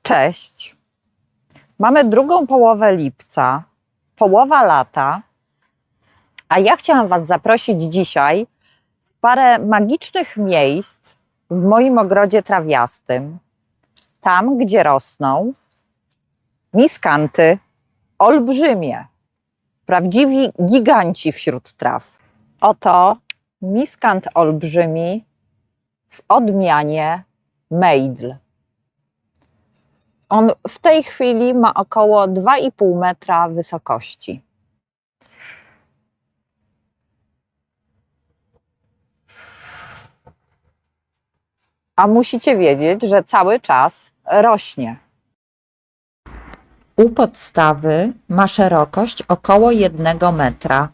Cześć. Mamy drugą połowę lipca, połowa lata, a ja chciałam Was zaprosić dzisiaj w parę magicznych miejsc w moim ogrodzie trawiastym. Tam, gdzie rosną miskanty olbrzymie, prawdziwi giganci wśród traw. Oto miskant olbrzymi w odmianie Mejdl. On w tej chwili ma około 2,5 metra wysokości. A musicie wiedzieć, że cały czas rośnie. U podstawy ma szerokość około 1 metra.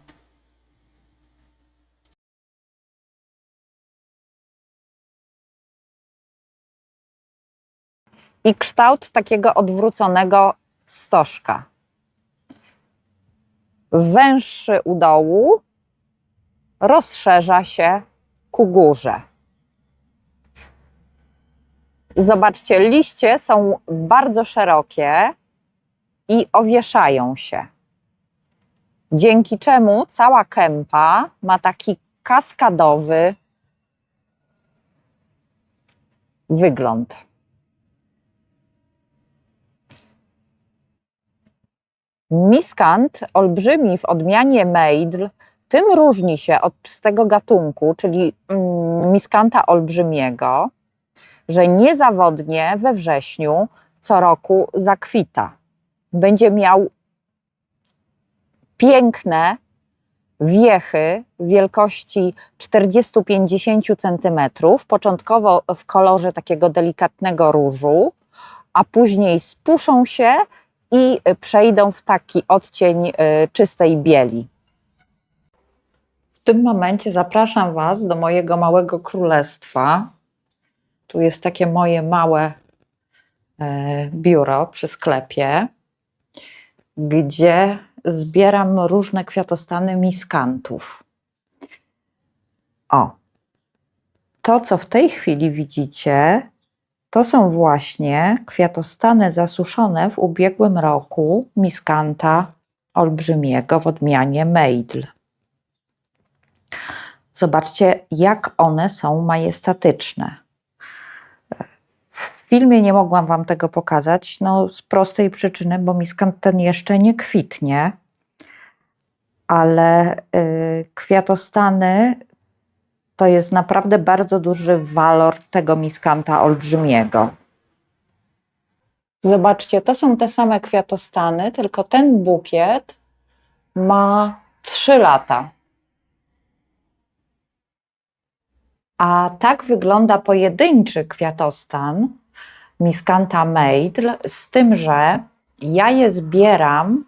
I kształt takiego odwróconego stożka. Węższy u dołu rozszerza się ku górze. Zobaczcie, liście są bardzo szerokie i owieszają się. Dzięki czemu cała kępa ma taki kaskadowy wygląd. Miskant olbrzymi w odmianie Mejdl tym różni się od czystego gatunku, czyli miskanta olbrzymiego, że niezawodnie we wrześniu co roku zakwita. Będzie miał piękne wiechy wielkości 40-50 cm, początkowo w kolorze takiego delikatnego różu, a później spuszą się i przejdą w taki odcień czystej bieli. W tym momencie zapraszam Was do mojego małego królestwa. Tu jest takie moje małe biuro przy sklepie, gdzie zbieram różne kwiatostany miskantów. O, to co w tej chwili widzicie, to są właśnie kwiatostany zasuszone w ubiegłym roku miskanta olbrzymiego w odmianie Mejdl. Zobaczcie, jak one są majestatyczne. W filmie nie mogłam Wam tego pokazać, no z prostej przyczyny, bo miskant ten jeszcze nie kwitnie, ale kwiatostany to jest naprawdę bardzo duży walor tego miskanta olbrzymiego. Zobaczcie, to są te same kwiatostany, tylko ten bukiet ma 3 lata. A tak wygląda pojedynczy kwiatostan miskanta Mejdl, z tym, że ja je zbieram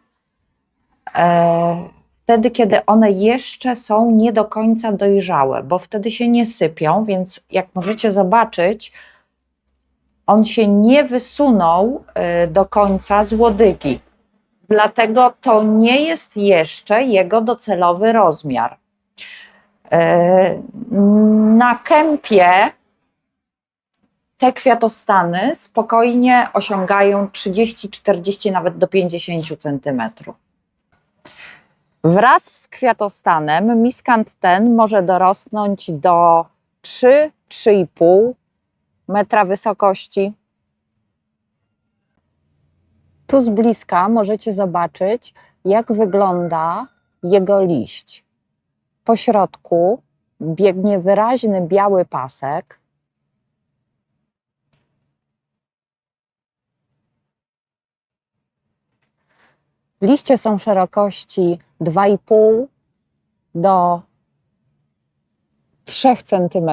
wtedy, kiedy one jeszcze są nie do końca dojrzałe, bo wtedy się nie sypią, więc jak możecie zobaczyć, on się nie wysunął do końca z łodygi. Dlatego to nie jest jeszcze jego docelowy rozmiar. Na kępie te kwiatostany spokojnie osiągają 30, 40, nawet do 50 cm. Wraz z kwiatostanem miskant ten może dorosnąć do 3-3,5 metra wysokości. Tu z bliska możecie zobaczyć, jak wygląda jego liść. Po środku biegnie wyraźny biały pasek. Liście są szerokości 2,5 do 3 cm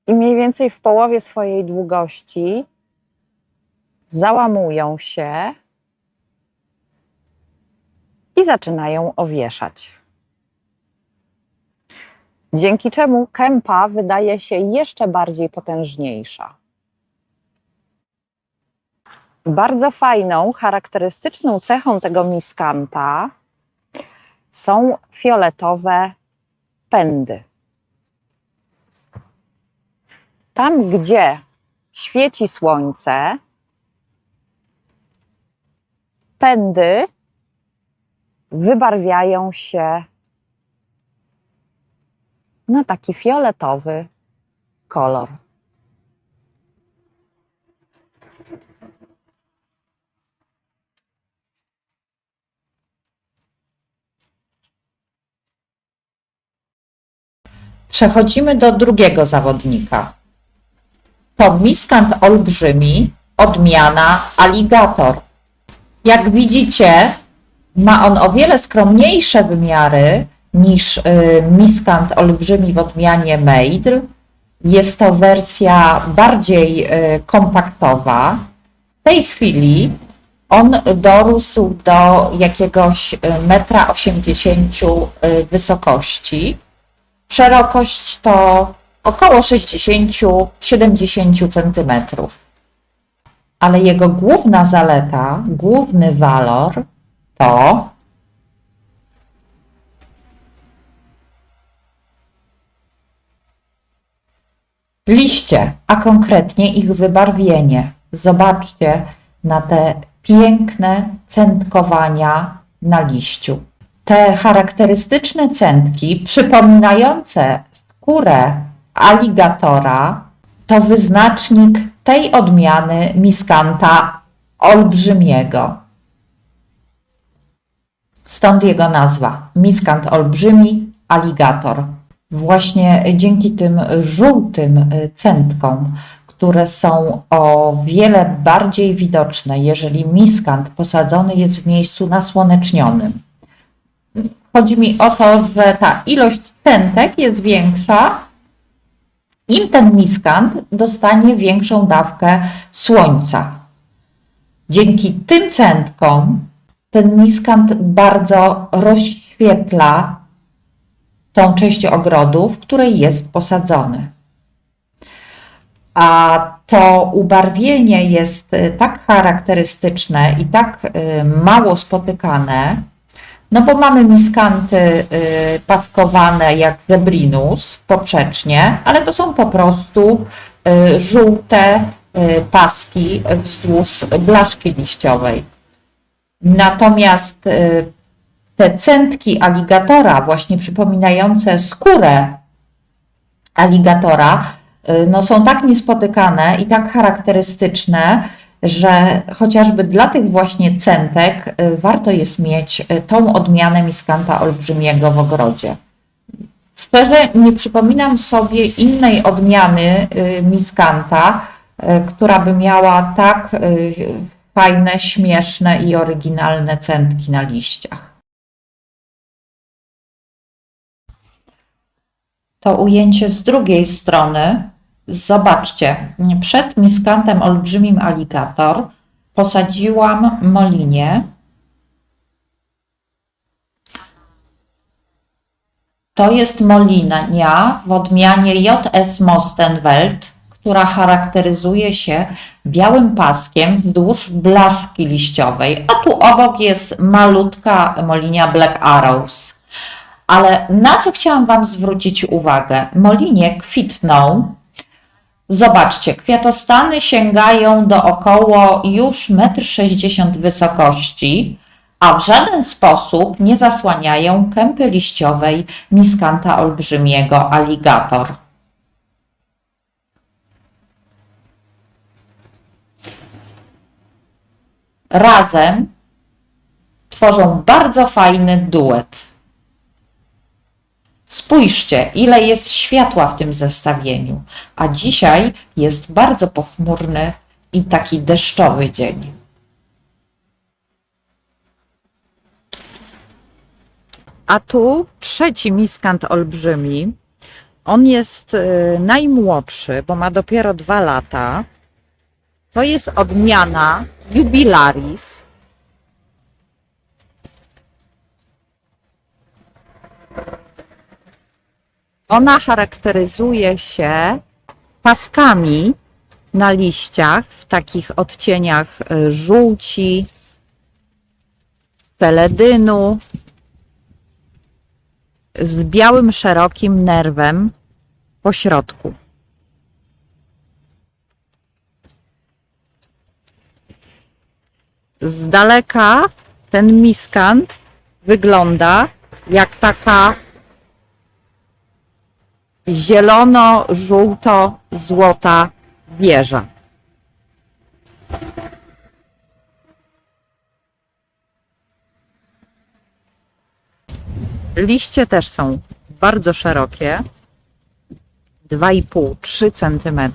i mniej więcej w połowie swojej długości załamują się i zaczynają owieszać. Dzięki czemu kępa wydaje się jeszcze bardziej potężniejsza. Bardzo fajną, charakterystyczną cechą tego miskanta są fioletowe pędy. Tam, gdzie świeci słońce, pędy wybarwiają się na taki fioletowy kolor. Przechodzimy do drugiego zawodnika. To miskant olbrzymi, odmiana aligator. Jak widzicie, ma on o wiele skromniejsze wymiary niż miskant olbrzymi w odmianie Mejdr. Jest to wersja bardziej kompaktowa. W tej chwili on dorósł do jakiegoś 1,80 m wysokości. Szerokość to około 60-70 cm. Ale jego główna zaleta, główny walor to liście, a konkretnie ich wybarwienie. Zobaczcie na te piękne centkowania na liściu. Te charakterystyczne centki, przypominające skórę aligatora, to wyznacznik tej odmiany miskanta olbrzymiego. Stąd jego nazwa, miskant olbrzymi, aligator. Właśnie dzięki tym żółtym centkom, które są o wiele bardziej widoczne, jeżeli miskant posadzony jest w miejscu nasłonecznionym. Chodzi mi o to, że ta ilość centek jest większa, im ten miskant dostanie większą dawkę słońca. Dzięki tym centkom ten miskant bardzo rozświetla tą część ogrodu, w której jest posadzony. A to ubarwienie jest tak charakterystyczne i tak mało spotykane, no bo mamy miskanty paskowane jak Zebrinus poprzecznie, ale to są po prostu żółte paski wzdłuż blaszki liściowej. Natomiast te centki aligatora, właśnie przypominające skórę aligatora, no są tak niespotykane i tak charakterystyczne, że chociażby dla tych właśnie centek warto jest mieć tą odmianę miskanta olbrzymiego w ogrodzie. Szczerze nie przypominam sobie innej odmiany miskanta, która by miała tak fajne, śmieszne i oryginalne centki na liściach. To ujęcie z drugiej strony. Zobaczcie, przed miskantem olbrzymim aligator posadziłam molinię. To jest molinia w odmianie JS Mostenwelt, która charakteryzuje się białym paskiem wzdłuż blaszki liściowej, a tu obok jest malutka molinia Black Arrows. Ale na co chciałam Wam zwrócić uwagę? Molinie kwitną. Zobaczcie, kwiatostany sięgają do około już 1,60 m wysokości, a w żaden sposób nie zasłaniają kępy liściowej miskanta olbrzymiego aligator. Razem tworzą bardzo fajny duet. Spójrzcie, ile jest światła w tym zestawieniu, a dzisiaj jest bardzo pochmurny i taki deszczowy dzień. A tu trzeci miskant olbrzymi. On jest najmłodszy, bo ma dopiero 2 lata. To jest odmiana Jubilaris. Ona charakteryzuje się paskami na liściach w takich odcieniach żółci, steledynu, z białym szerokim nerwem po środku. Z daleka ten miskant wygląda jak taka zielono-żółto-złota wieża. Liście też są bardzo szerokie, 2,5-3 cm.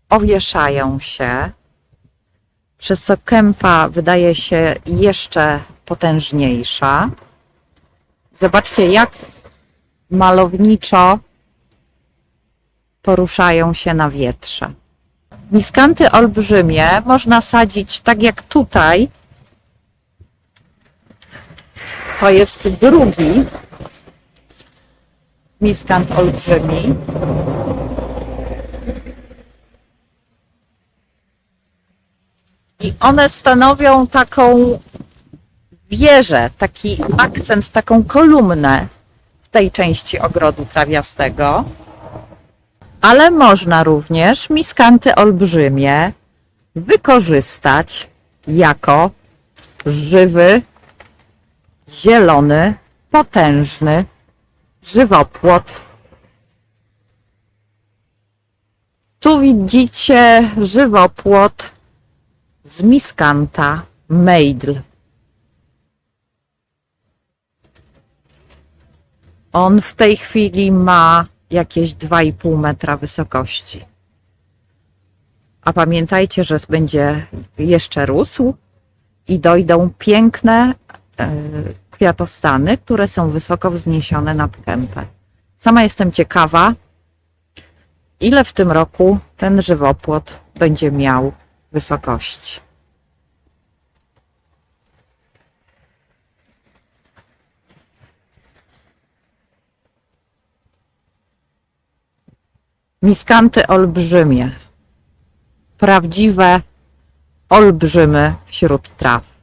Owieszają się, przez co kępa wydaje się jeszcze potężniejsza. Zobaczcie, jak malowniczo poruszają się na wietrze. Miskanty olbrzymie można sadzić tak jak tutaj. To jest drugi miskant olbrzymi. I one stanowią taką wieżę, taki akcent, taką kolumnę w tej części ogrodu trawiastego. Ale można również miskanty olbrzymie wykorzystać jako żywy, zielony, potężny żywopłot. Tu widzicie żywopłot z miskanta Mejdl. On w tej chwili ma jakieś 2,5 metra wysokości. A pamiętajcie, że będzie jeszcze rósł i dojdą piękne kwiatostany, które są wysoko wzniesione nad kępę. Sama jestem ciekawa, ile w tym roku ten żywopłot będzie miał wysokości. Miskanty olbrzymie. Prawdziwe olbrzymy wśród traw.